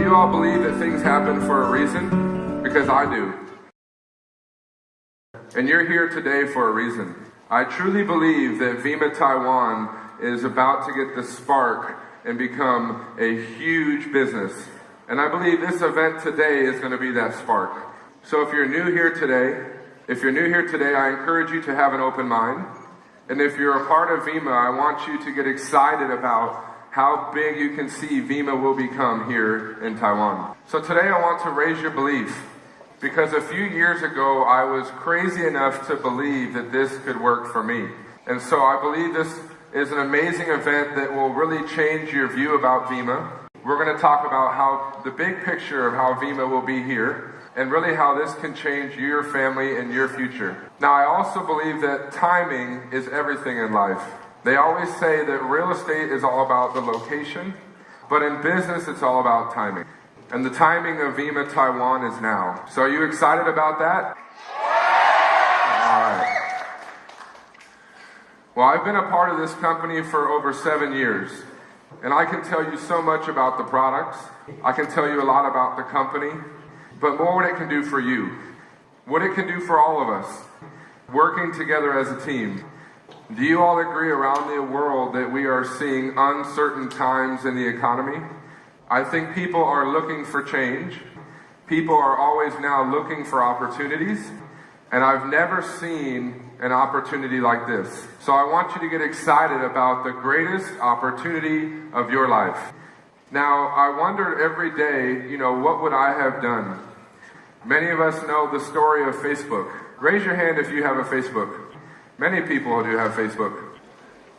you all believe that things happen for a reason? Because I do. And you're here today for a reason. I truly believe that Vima Taiwan is about to get the spark and become a huge business. And I believe this event today is going to be that spark. So if you're new here today, I encourage you to have an open mind. And if you're a part of Vima, I want you to get excited about how big you can see Vima will become here in Taiwan. So today I want to raise your belief, because a few years ago I was crazy enough to believe that this could work for me. And so I believe this is an amazing event that will really change your view about Vima. We're going to talk about how the big picture of how Vima will be here, and really how this can change your family and your future. Now, I also believe that timing is everything in life. They always say that real estate is all about the location, but in business it's all about timing. And the timing of Vima Taiwan is now. So are you excited about that? All right. Well, I've been a part of this company for over 7 years, and I can tell you so much about the products. I can tell you a lot about the company, but more what it can do for you, what it can do for all of us, working together as a team. Do you all agree around the world that we are seeing uncertain times in the economy? I think people are looking for change. People are always now looking for opportunities, and I've never seen an opportunity like this. So I want you to get excited about the greatest opportunity of your life. Now, I wonder every day, what would I have done? Many of us know the story of Facebook. Raise your hand if you have a Facebook. Many people do have Facebook.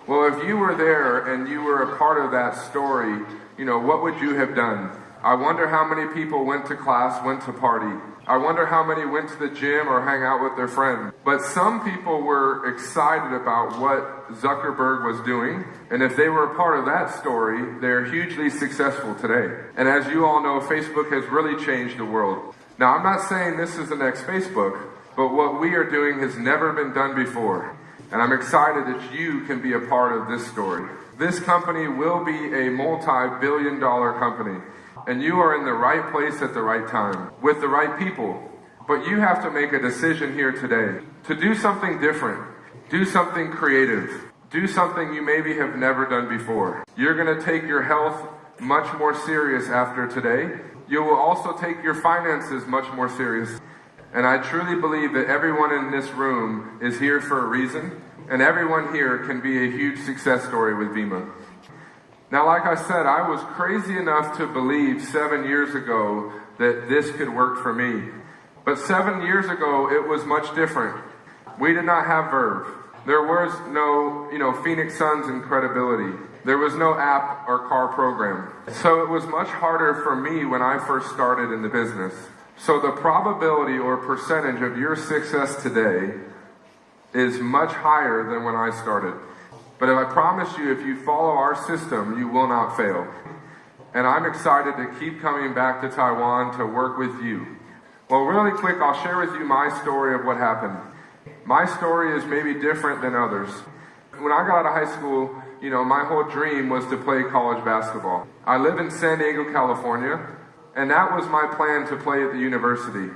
Well, if you were there and you were a part of that story, what would you have done? I wonder how many people went to class, went to party. I wonder how many went to the gym or hang out with their friends. But some people were excited about what Zuckerberg was doing. And if they were a part of that story, they're hugely successful today. And as you all know, Facebook has really changed the world. Now, I'm not saying this is the next Facebook, but what we are doing has never been done before. And I'm excited that you can be a part of this story. This company will be a multi-billion-dollar company. And you are in the right place at the right time, with the right people. But you have to make a decision here today to do something different, do something creative, do something you maybe have never done before. You're going to take your health much more serious after today. You will also take your finances much more serious. And I truly believe that everyone in this room is here for a reason, and everyone here can be a huge success story with Vima. Now, like I said, I was crazy enough to believe 7 years ago that this could work for me. But 7 years ago, it was much different. We did not have Verve. There was no, Phoenix Suns and credibility. There was no app or car program. So it was much harder for me when I first started in the business. So the probability or percentage of your success today is much higher than when I started. But if I promise you, if you follow our system, you will not fail. And I'm excited to keep coming back to Taiwan to work with you. Well, really quick, I'll share with you my story of what happened. My story is maybe different than others. When I got out of high school, my whole dream was to play college basketball. I live in San Diego, California, and that was my plan to play at the university.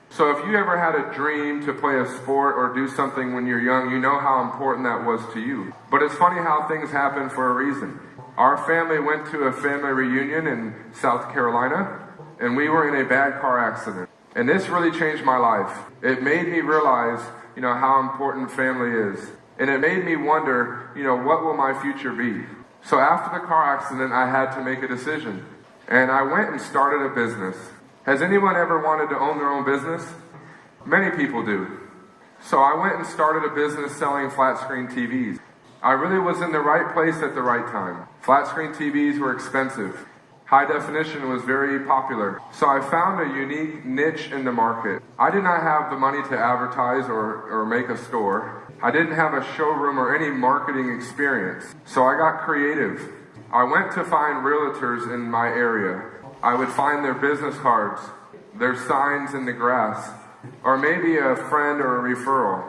So if you ever had a dream to play a sport or do something when you're young, you know how important that was to you. But it's funny how things happen for a reason. Our family went to a family reunion in South Carolina, and we were in a bad car accident. And this really changed my life. It made me realize, how important family is. And it made me wonder, what will my future be? So after the car accident, I had to make a decision. And I went and started a business. Has anyone ever wanted to own their own business? Many people do. So I went and started a business selling flat screen TVs. I really was in the right place at the right time. Flat screen TVs were expensive. High definition was very popular. So I found a unique niche in the market. I did not have the money to advertise or make a store. I didn't have a showroom or any marketing experience. So I got creative. I went to find realtors in my area. I would find their business cards, their signs in the grass, or maybe a friend or a referral.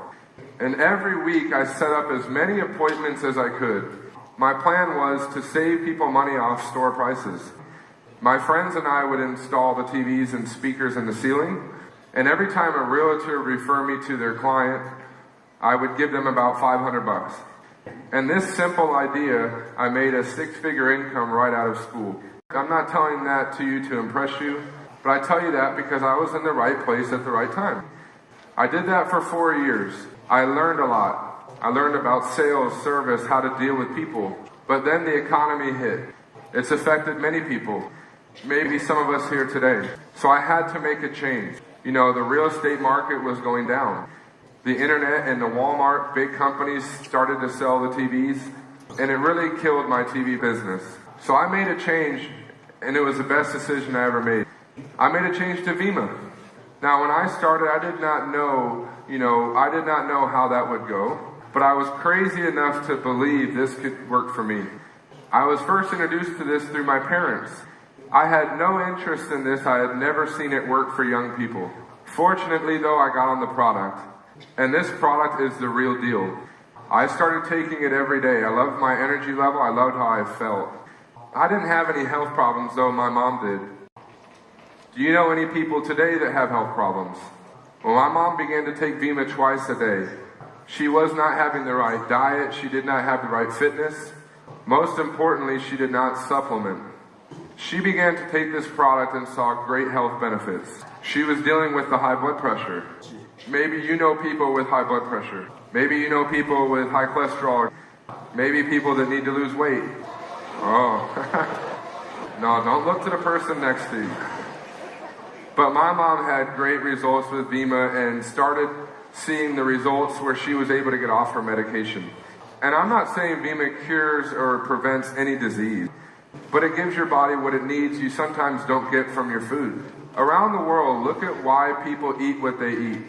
And every week I set up as many appointments as I could. My plan was to save people money off store prices. My friends and I would install the TVs and speakers in the ceiling, and every time a realtor referred me to their client, I would give them about $500. And this simple idea, I made a six-figure income right out of school. I'm not telling that to you to impress you, but I tell you that because I was in the right place at the right time. I did that for 4 years. I learned a lot. I learned about sales, service, how to deal with people. But then the economy hit. It's affected many people, maybe some of us here today. So I had to make a change. You know, the real estate market was going down. The internet and the Walmart, big companies started to sell the TVs, and it really killed my TV business. So I made a change, and it was the best decision I ever made. I made a change to Vima. Now, when I started, I did not know how that would go, but I was crazy enough to believe this could work for me. I was first introduced to this through my parents. I had no interest in this. I had never seen it work for young people. Fortunately, though, I got on the product. And this product is the real deal. I started taking it every day. I loved my energy level. I loved how I felt. I didn't have any health problems, though my mom did. Do you know any people today that have health problems? Well, my mom began to take Vima twice a day. She was not having the right diet. She did not have the right fitness. Most importantly, she did not supplement. She began to take this product and saw great health benefits. She was dealing with the high blood pressure. Maybe you know people with high blood pressure. Maybe you know people with high cholesterol. Maybe people that need to lose weight. Oh. No, don't look to the person next to you. But my mom had great results with Vima and started seeing the results where she was able to get off her medication. And I'm not saying Vima cures or prevents any disease, but it gives your body what it needs you sometimes don't get from your food. Around the world, look at why people eat what they eat.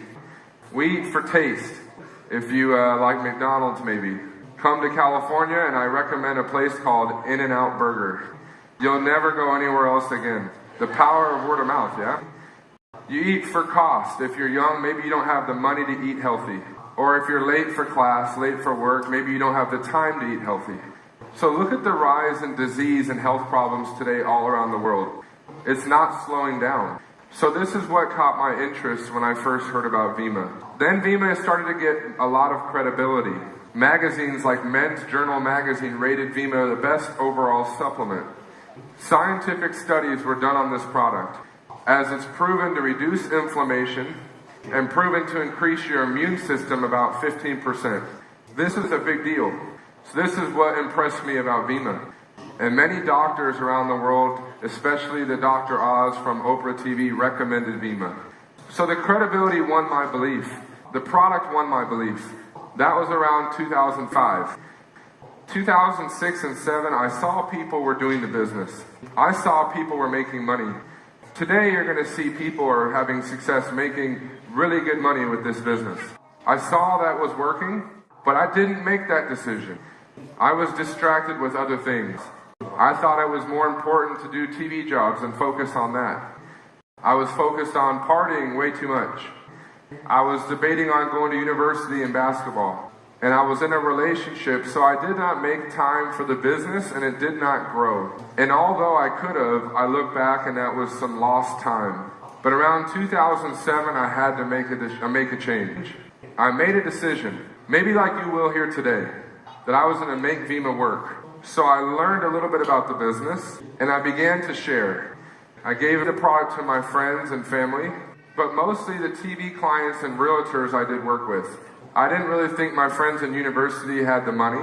We eat for taste. If you like McDonald's maybe, come to California and I recommend a place called In-N-Out Burger. You'll never go anywhere else again. The power of word of mouth, yeah? You eat for cost. If you're young, maybe you don't have the money to eat healthy. Or if you're late for class, late for work, maybe you don't have the time to eat healthy. So look at the rise in disease and health problems today all around the world. It's not slowing down. So this is what caught my interest when I first heard about Vima. Then Vima started to get a lot of credibility. Magazines like Men's Journal magazine rated Vima the best overall supplement. Scientific studies were done on this product, as it's proven to reduce inflammation and proven to increase your immune system about 15%. This is a big deal. So this is what impressed me about Vima. And many doctors around the world, especially the Dr. Oz from Oprah TV, recommended Vima. So the credibility won my belief. The product won my belief. That was around 2005. 2006 and 7, I saw people were doing the business. I saw people were making money. Today you're going to see people are having success making really good money with this business. I saw that was working, but I didn't make that decision. I was distracted with other things. I thought it was more important to do TV jobs and focus on that. I was focused on partying way too much. I was debating on going to university in basketball. And I was in a relationship, so I did not make time for the business and it did not grow. And although I could have, I look back and that was some lost time. But around 2007, I had to make a change. I made a decision, maybe like you will here today, that I was going to make Vima work. So I learned a little bit about the business and I began to share. I gave the product to my friends and family, but mostly the TV clients and realtors I did work with. I didn't really think my friends in university had the money.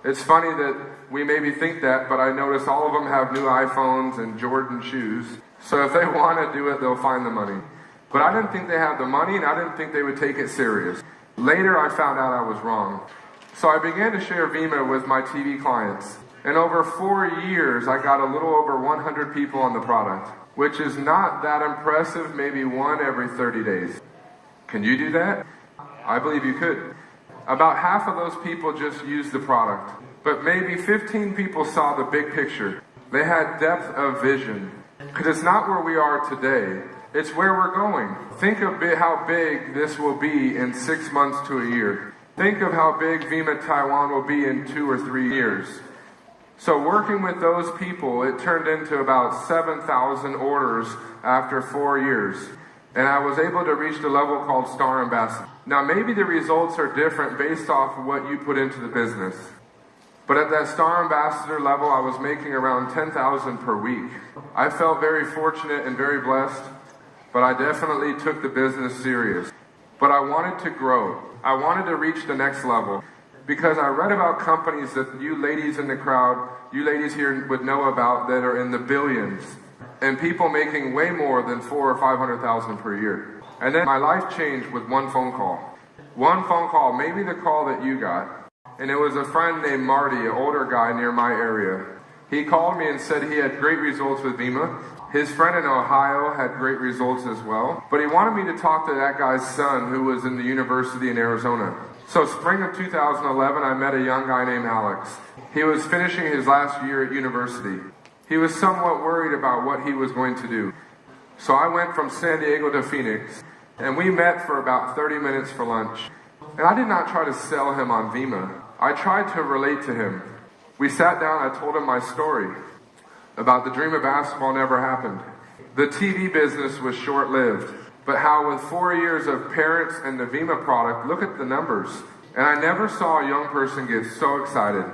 It's funny that we maybe think that, but I notice all of them have new iPhones and Jordan shoes. So if they want to do it, they'll find the money. But I didn't think they had the money and I didn't think they would take it serious. Later I found out I was wrong. So I began to share Vima with my TV clients. And over 4 years, I got a little over 100 people on the product, which is not that impressive, maybe one every 30 days. Can you do that? I believe you could. About half of those people just used the product, but maybe 15 people saw the big picture. They had depth of vision, because it's not where we are today, it's where we're going. Think of how big this will be in 6 months to a year. Think of how big Vima Taiwan will be in 2 or 3 years. So working with those people, it turned into about 7,000 orders after 4 years. And I was able to reach the level called Star Ambassador. Now maybe the results are different based off of what you put into the business. But at that Star Ambassador level, I was making around 10,000 per week. I felt very fortunate and very blessed, but I definitely took the business serious. But I wanted to grow. I wanted to reach the next level. Because I read about companies that you ladies in the crowd, you ladies here would know about that are in the billions. And people making way more than 400,000 or 500,000 per year. And then my life changed with one phone call. One phone call, maybe the call that you got. And it was a friend named Marty, an older guy near my area. He called me and said he had great results with Vima. His friend in Ohio had great results as well. But he wanted me to talk to that guy's son who was in the university in Arizona. So spring of 2011, I met a young guy named Alex. He was finishing his last year at university. He was somewhat worried about what he was going to do. So I went from San Diego to Phoenix, and we met for about 30 minutes for lunch. And I did not try to sell him on Vima. I tried to relate to him. We sat down, I told him my story about the dream of basketball never happened. The TV business was short-lived. But how with 4 years of parents and the Vima product, look at the numbers. And I never saw a young person get so excited.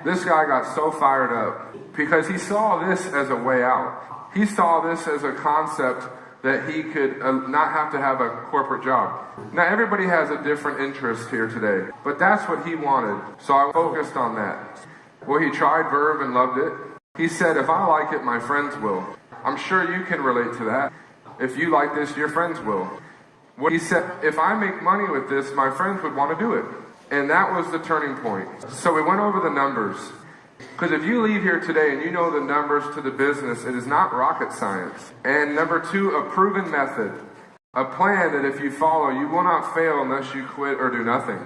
This guy got so fired up because he saw this as a way out. He saw this as a concept that he could not have to have a corporate job. Now everybody has a different interest here today, but that's what he wanted. So I focused on that. Well, he tried Verve and loved it. He said, if I like it, my friends will. I'm sure you can relate to that. If you like this, your friends will. What he said, if I make money with this, my friends would want to do it. And that was the turning point. So we went over the numbers. Because if you leave here today and you know the numbers to the business, it is not rocket science. And number two, a proven method. A plan that if you follow, you will not fail unless you quit or do nothing.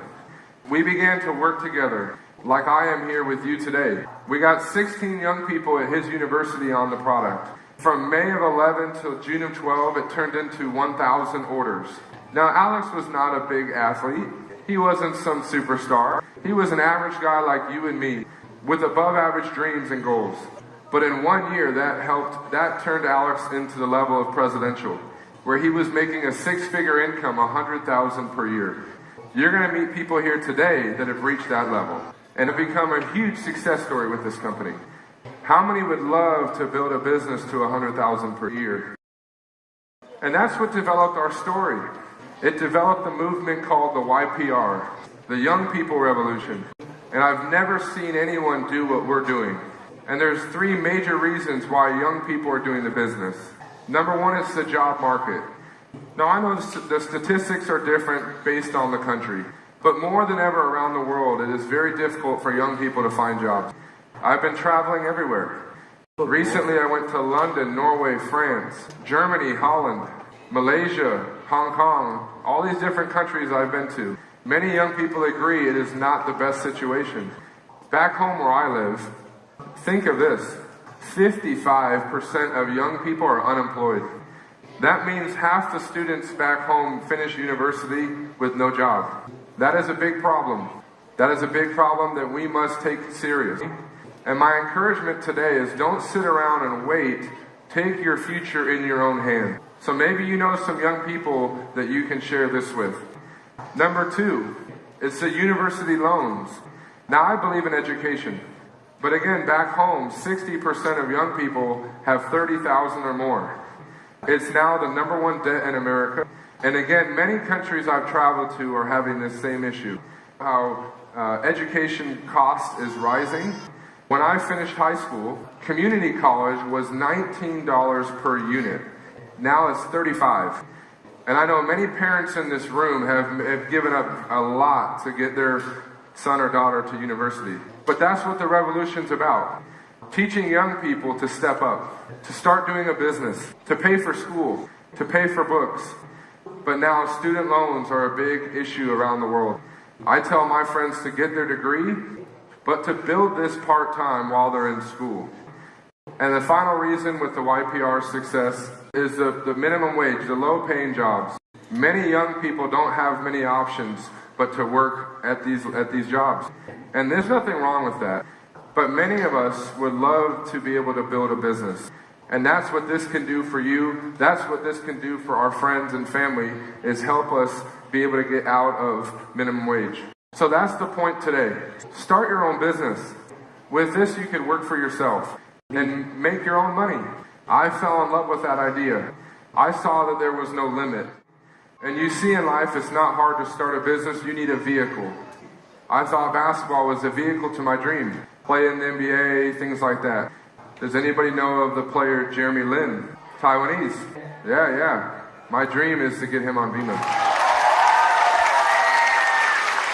We began to work together, like I am here with you today. We got 16 young people at his university on the product. From May of 11 till June of 12, it turned into 1,000 orders. Now, Alex was not a big athlete. He wasn't some superstar. He was an average guy like you and me, with above average dreams and goals. But in 1 year, that turned Alex into the level of presidential, where he was making a six-figure income, 100,000 per year. You're going to meet people here today that have reached that level and have become a huge success story with this company. How many would love to build a business to 100,000 per year? And that's what developed our story. It developed a movement called the YPR, the Young People Revolution. And I've never seen anyone do what we're doing. And there's three major reasons why young people are doing the business. Number one is the job market. Now I know the statistics are different based on the country, but more than ever around the world, it is very difficult for young people to find jobs. I've been traveling everywhere. Recently I went to London, Norway, France, Germany, Holland, Malaysia, Hong Kong, all these different countries I've been to. Many young people agree it is not the best situation. Back home where I live, think of this, 55% of young people are unemployed. That means half the students back home finish university with no job. That is a big problem. That is a big problem that we must take seriously. And my encouragement today is don't sit around and wait. Take your future in your own hand. So maybe you know some young people that you can share this with. Number two, it's the university loans. Now I believe in education. But again, back home, 60% of young people have 30,000 or more. It's now the number one debt in America. And again, many countries I've traveled to are having this same issue. How education cost is rising. When I finished high school, community college was $19 per unit. Now it's $35. And I know many parents in this room have given up a lot to get their son or daughter to university. But that's what the revolution's about. Teaching young people to step up, to start doing a business, to pay for school, to pay for books. But now student loans are a big issue around the world. I tell my friends to get their degree, but to build this part-time while they're in school. And the final reason with the YPR success is the minimum wage, the low-paying jobs. Many young people don't have many options but to work at these jobs. And there's nothing wrong with that. But many of us would love to be able to build a business. And that's what this can do for you. That's what this can do for our friends and family, is help us be able to get out of minimum wage. So that's the point today. Start your own business. With this, you can work for yourself and make your own money. I fell in love with that idea. I saw that there was no limit. And you see in life, it's not hard to start a business. You need a vehicle. I thought basketball was a vehicle to my dream. Play in the NBA, things like that. Does anybody know of the player Jeremy Lin? Taiwanese. Yeah. My dream is to get him on Vima.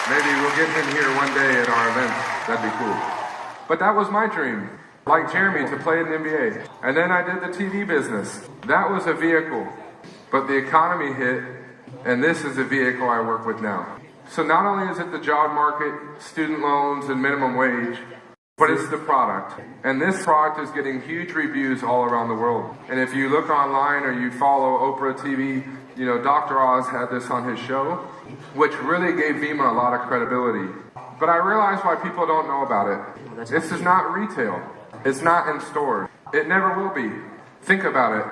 Maybe we'll get him here one day at our event. That'd be cool. But that was my dream. Like Jeremy, to play in the NBA. And then I did the TV business. That was a vehicle. But the economy hit, and this is a vehicle I work with now. So not only is it the job market, student loans, and minimum wage, but it's the product. And this product is getting huge reviews all around the world. And if you look online or you follow Oprah TV, you know, Dr. Oz had this on his show, which really gave Vima a lot of credibility. But I realized why people don't know about it. This is not retail. It's not in stores. It never will be. Think about it.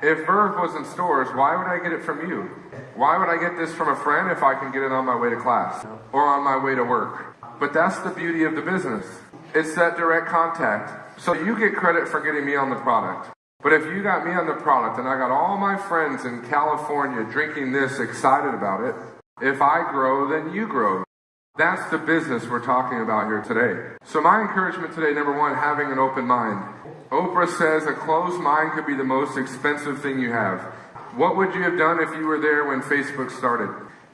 If Verve was in stores, why would I get it from you? Why would I get this from a friend if I can get it on my way to class or on my way to work? But that's the beauty of the business. It's that direct contact. So you get credit for getting me on the product. But if you got me on the product and I got all my friends in California drinking this, excited about it, if I grow, then you grow. That's the business we're talking about here today. So my encouragement today, number one, having an open mind. Oprah says a closed mind could be the most expensive thing you have. What would you have done if you were there when Facebook started?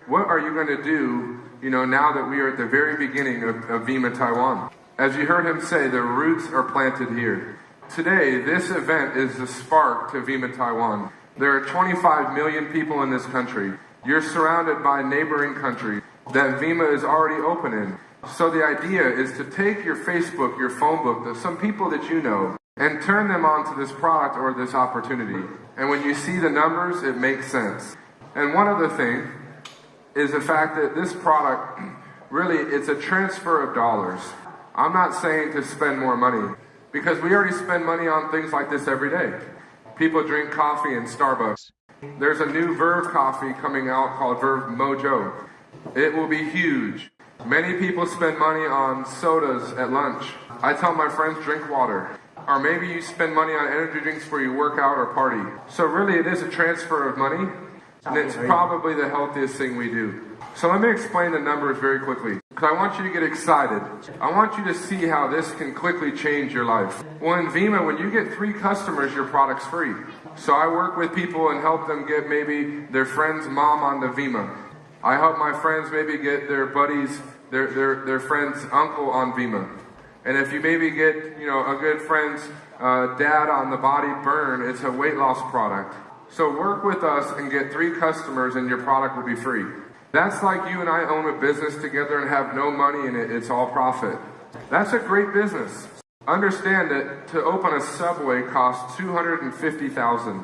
What are you going to do, now that we are at the very beginning of Vima Taiwan? As you heard him say, the roots are planted here. Today, this event is the spark to Vima Taiwan. There are 25 million people in this country. You're surrounded by neighboring countries that Vima is already open in. So the idea is to take your Facebook, your phone book, some people that you know, and turn them onto this product or this opportunity. And when you see the numbers, it makes sense. And one other thing is the fact that this product, really, it's a transfer of dollars. I'm not saying to spend more money, because we already spend money on things like this every day. People drink coffee in Starbucks. There's a new Verve coffee coming out called Verve Mojo. It will be huge. Many people spend money on sodas at lunch. I tell my friends, drink water. Or maybe you spend money on energy drinks where you work out or party. So really it is a transfer of money, and it's probably the healthiest thing we do. So let me explain the numbers very quickly, because I want you to get excited. I want you to see how this can quickly change your life. Well, in Vima, when you get 3 customers, your product's free. So I work with people and help them get maybe their friend's mom on the Vima. I help my friends maybe get their buddies, their friend's uncle on Vima. And if you maybe get, a good friend's dad on the Body Burn, it's a weight loss product. So work with us and get 3 customers and your product will be free. That's like you and I own a business together and have no money in it. It's all profit. That's a great business. Understand that to open a Subway costs $250,000.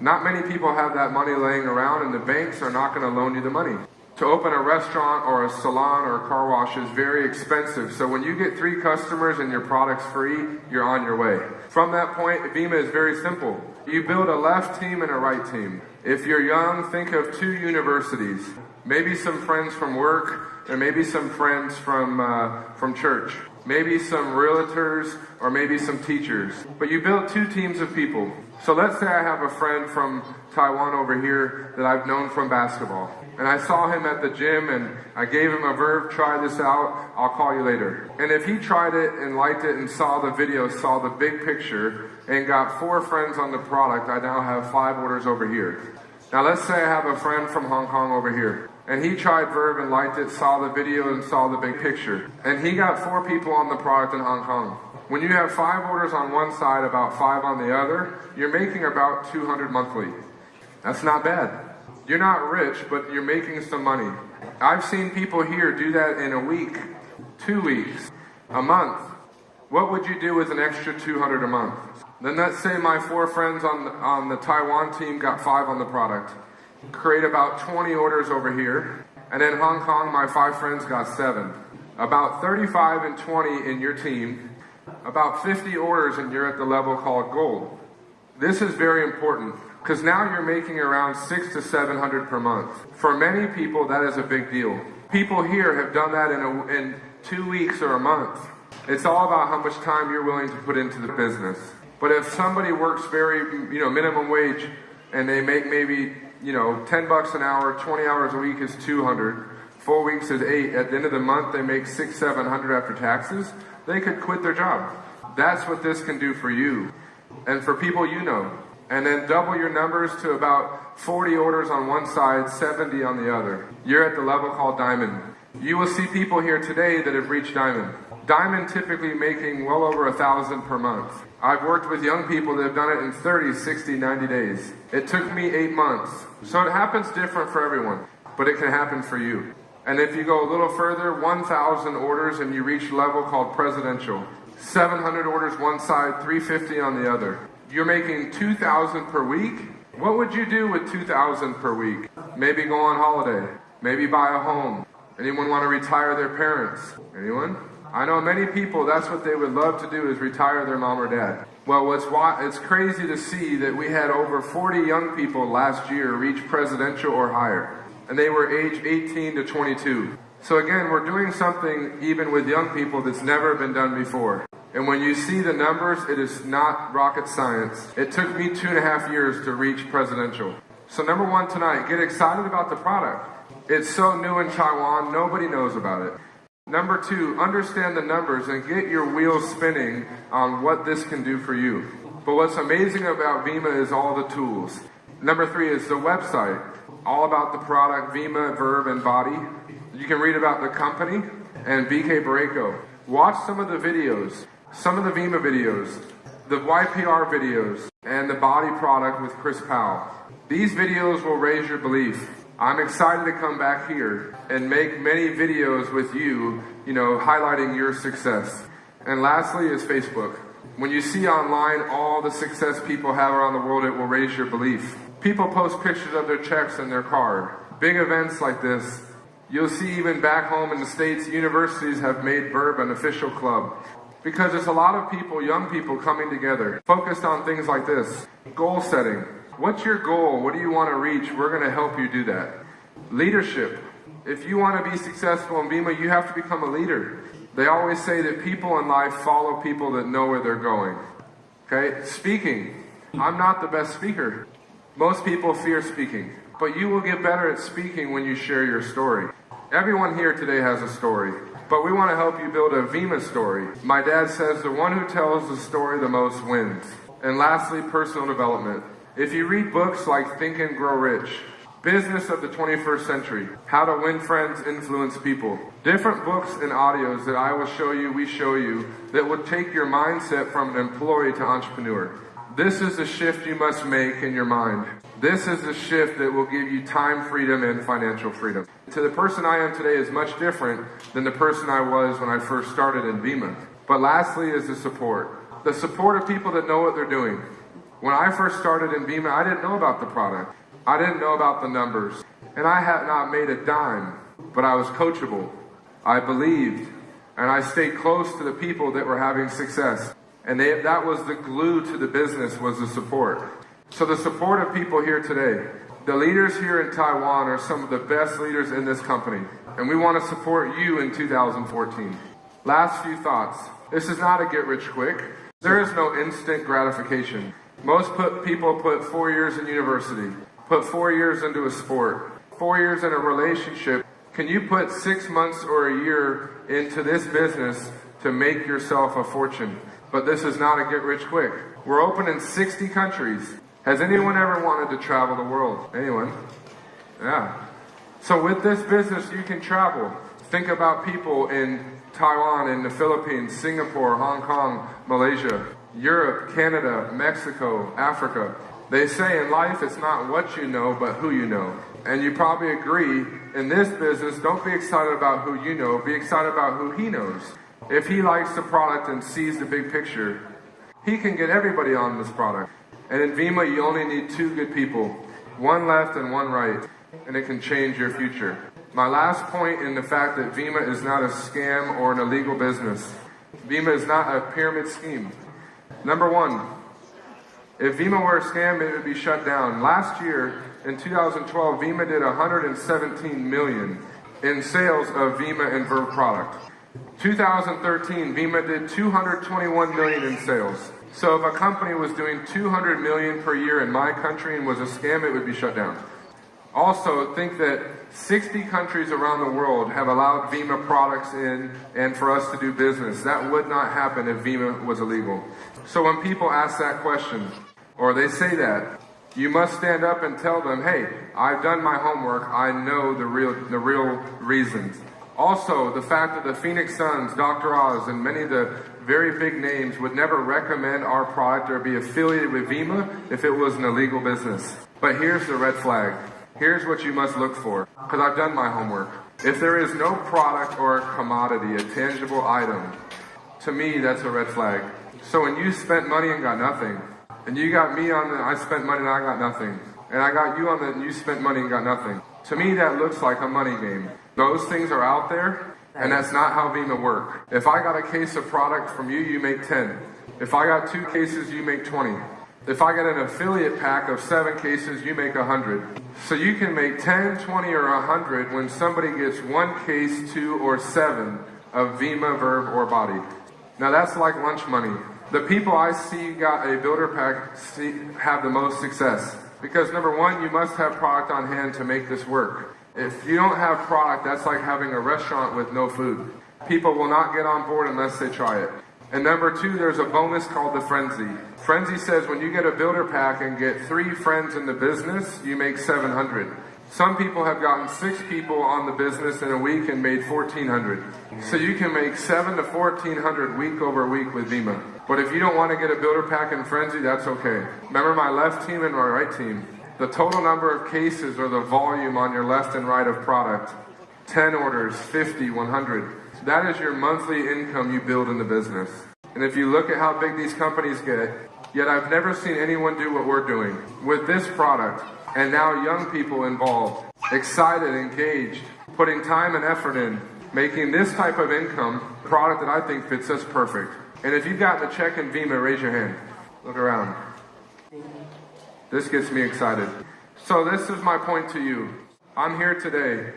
Not many people have that money laying around, and the banks are not going to loan you the money. To open a restaurant or a salon or a car wash is very expensive. So when you get 3 customers and your product's free, you're on your way. From that point, Vima is very simple. You build a left team and a right team. If you're young, think of 2 universities. Maybe some friends from work, and maybe some friends from church. Maybe some realtors, or maybe some teachers. But you build 2 teams of people. So let's say I have a friend from Taiwan over here that I've known from basketball. And I saw him at the gym and I gave him a Verve, try this out, I'll call you later. And if he tried it and liked it and saw the video, saw the big picture, and got 4 friends on the product, I now have 5 orders over here. Now let's say I have a friend from Hong Kong over here. And he tried Verve and liked it, saw the video and saw the big picture. And he got 4 people on the product in Hong Kong. When you have 5 orders on one side, about 5 on the other, you're making about 200 monthly. That's not bad. You're not rich, but you're making some money. I've seen people here do that in a week, 2 weeks, a month. What would you do with an extra 200 a month? Then let's say my 4 friends on the Taiwan team got 5 on the product. Create about 20 orders over here. And in Hong Kong, my 5 friends got 7. About 35 and 20 in your team. About 50 orders and you're at the level called gold. This is very important because now you're making around 600 to 700 per month. For many people, that is a big deal. People here have done that in 2 weeks or a month. It's all about how much time you're willing to put into the business. But if somebody works minimum wage and they make maybe, $10 an hour, 20 hours a week is 200, 4 weeks is 8. At the end of the month, they make 600, 700 after taxes. They could quit their job. That's what this can do for you and for people you know. And then double your numbers to about 40 orders on one side, 70 on the other. You're at the level called diamond. You will see people here today that have reached diamond. Diamond typically making well over 1,000 per month. I've worked with young people that have done it in 30, 60, 90 days. It took me 8 months. So it happens different for everyone, but it can happen for you. And if you go a little further, 1,000 orders and you reach a level called presidential. 700 orders one side, 350 on the other. You're making 2,000 per week. What would you do with 2,000 per week? Maybe go on holiday. Maybe buy a home. Anyone want to retire their parents? Anyone? I know many people, that's what they would love to do is retire their mom or dad. Well, it's crazy to see that we had over 40 young people last year reach presidential or higher. And they were age 18 to 22. So again, we're doing something even with young people that's never been done before. And when you see the numbers, it is not rocket science. It took me 2.5 years to reach presidential. So number one tonight, get excited about the product. It's so new in Taiwan, nobody knows about it. Number two, understand the numbers and get your wheels spinning on what this can do for you. But what's amazing about Vima is all the tools. Number three is the website. All about the product, Vima, Verve, and Body. You can read about the company and BK Barreco. Watch some of the videos. Some of the Vima videos, the YPR videos, and the body product with Chris Powell. These videos will raise your belief. I'm excited to come back here and make many videos with you, highlighting your success. And lastly is Facebook. When you see online all the success people have around the world, it will raise your belief. People post pictures of their checks and their card. Big events like this. You'll see even back home in the States, universities have made Verve an official club. Because there's a lot of people, young people coming together, focused on things like this. Goal setting. What's your goal? What do you want to reach? We're going to help you do that. Leadership. If you want to be successful in Vima, you have to become a leader. They always say that people in life follow people that know where they're going. Okay? Speaking. I'm not the best speaker. Most people fear speaking. But you will get better at speaking when you share your story. Everyone here today has a story. But we want to help you build a Vima story. My dad says the one who tells the story the most wins. And lastly, personal development. If you read books like Think and Grow Rich, Business of the 21st Century, How to Win Friends, Influence People, different books and audios that I will show you, we show you, that would take your mindset from an employee to entrepreneur. This is the shift you must make in your mind. This is the shift that will give you time freedom and financial freedom. To the person I am today is much different than the person I was when I first started in Vima. But lastly is the support. The support of people that know what they're doing. When I first started in Vima, I didn't know about the product. I didn't know about the numbers. And I had not made a dime, but I was coachable. I believed. And I stayed close to the people that were having success. And that was the glue to the business, was the support. So the support of people here today. The leaders here in Taiwan are some of the best leaders in this company. And we want to support you in 2014. Last few thoughts. This is not a get rich quick. There is no instant gratification. Most people put 4 years in university, put 4 years into a sport, 4 years in a relationship. Can you put 6 months or a year into this business to make yourself a fortune? But this is not a get rich quick. We're open in 60 countries. Has anyone ever wanted to travel the world? Anyone? Yeah. So with this business, you can travel. Think about people in Taiwan, in the Philippines, Singapore, Hong Kong, Malaysia, Europe, Canada, Mexico, Africa. They say in life, it's not what you know, but who you know. And you probably agree, in this business, don't be excited about who you know, be excited about who he knows. If he likes the product and sees the big picture, he can get everybody on this product. And in Vima, you only need 2 good people, one left and one right, and it can change your future. My last point in the fact that Vima is not a scam or an illegal business. Vima is not a pyramid scheme. Number one, if Vima were a scam, it would be shut down. Last year, in 2012, Vima did 117 million in sales of Vima and Verve product. 2013, Vima did 221 million in sales. So if a company was doing 200 million per year in my country and was a scam, it would be shut down. Also, think that 60 countries around the world have allowed Vima products in and for us to do business. That would not happen if Vima was illegal. So when people ask that question, or they say that, you must stand up and tell them, hey, I've done my homework, I know the real reasons. Also, the fact that the Phoenix Suns, Dr. Oz, and many of the very big names would never recommend our product or be affiliated with Vima if it was an illegal business. But here's the red flag. Here's what you must look for, because I've done my homework. If there is no product or a commodity, a tangible item, to me, that's a red flag. So when you spent money and got nothing, and you got me on the, I spent money and I got nothing, and I got you on the, and you spent money and got nothing. To me, that looks like a money game. Those things are out there, and that's not how Vima work. If I got a case of product from you, you make 10. If I got 2 cases, you make 20. If I get an affiliate pack of 7 cases, you make 100. So you can make 10, 20, or 100 when somebody gets 1 case, 2, or 7 of Vima, Verve, or Body. Now that's like lunch money. The people I see got a builder pack have the most success. Because number one, you must have product on hand to make this work. If you don't have product, that's like having a restaurant with no food. People will not get on board unless they try it. And number 2, there's a bonus called the Frenzy. Frenzy says when you get a builder pack and get 3 friends in the business, you make 700. Some people have gotten 6 people on the business in a week and made 1,400. So you can make 7 to 1,400 week over week with Vima. But if you don't want to get a builder pack in Frenzy, that's okay. Remember my left team and my right team. The total number of cases or the volume on your left and right of product. 10 orders, 50, 100. That is your monthly income you build in the business. And if you look at how big these companies get, yet I've never seen anyone do what we're doing with this product. And now young people involved, excited, engaged, putting time and effort in, making this type of income product that I think fits us perfect. And if you've gotten a check in Vima, raise your hand. Look around. This gets me excited. So this is my point to you. I'm here today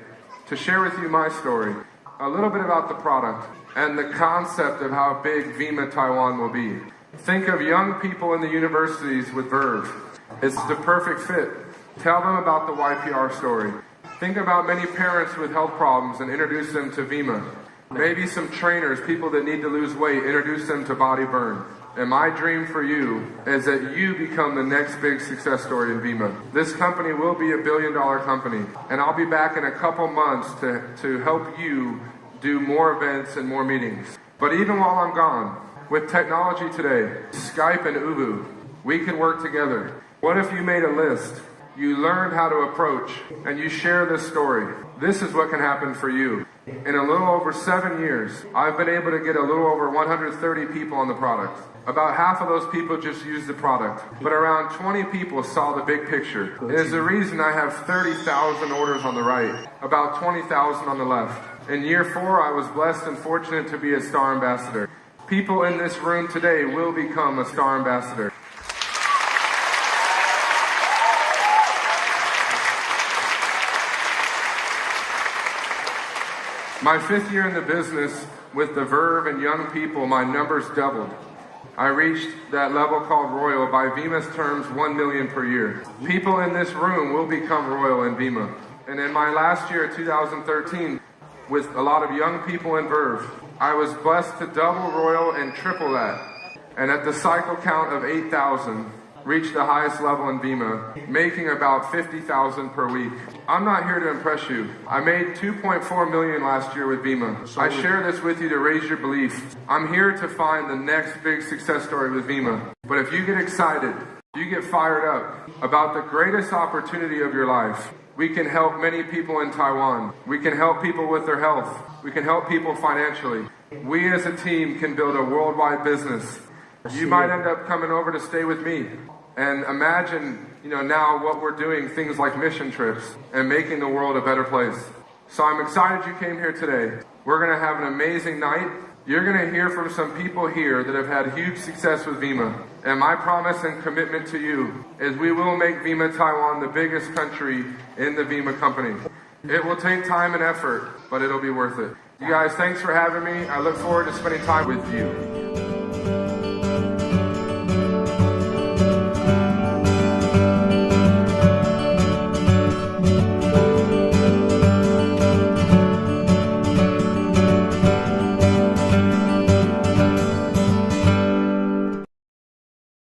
to share with you my story, a little bit about the product, and the concept of how big Vima Taiwan will be. Think of young people in the universities with Verve. It's the perfect fit. Tell them about the YPR story. Think about many parents with health problems and introduce them to Vima. Maybe some trainers, people that need to lose weight, introduce them to Body Burn. And my dream for you is that you become the next big success story in Vima. This company will be $1 billion company. And I'll be back in a couple months to help you do more events and more meetings. But even while I'm gone, with technology today, Skype and Ubu, we can work together. What if you made a list? You learned how to approach, and you share this story. This is what can happen for you. In a little over 7 years, I've been able to get a little over 130 people on the product. About half of those people just used the product, but around 20 people saw the big picture. It is the reason I have 30,000 orders on the right, about 20,000 on the left. In year 4, I was blessed and fortunate to be a star ambassador. People in this room today will become a star ambassador. My 5th year in the business with the Verve and young people, my numbers doubled. I reached that level called Royal, by Vima's terms, 1 million per year. People in this room will become Royal in Vima. And in my last year, 2013, with a lot of young people in Verve, I was blessed to double Royal and triple that. And at the cycle count of 8,000, reached the highest level in Vima, making about 50,000 per week. I'm not here to impress you. I made 2.4 million last year with Vima. I share this with you to raise your belief. I'm here to find the next big success story with Vima. But if you get excited, you get fired up about the greatest opportunity of your life, we can help many people in Taiwan. We can help people with their health. We can help people financially. We as a team can build a worldwide business. You might end up coming over to stay with me. And imagine, now what we're doing, things like mission trips and making the world a better place. So I'm excited you came here today. We're going to have an amazing night. You're going to hear from some people here that have had huge success with Vima. And my promise and commitment to you is we will make Vima Taiwan the biggest country in the Vima company. It will take time and effort, but it'll be worth it. You guys, thanks for having me. I look forward to spending time with you.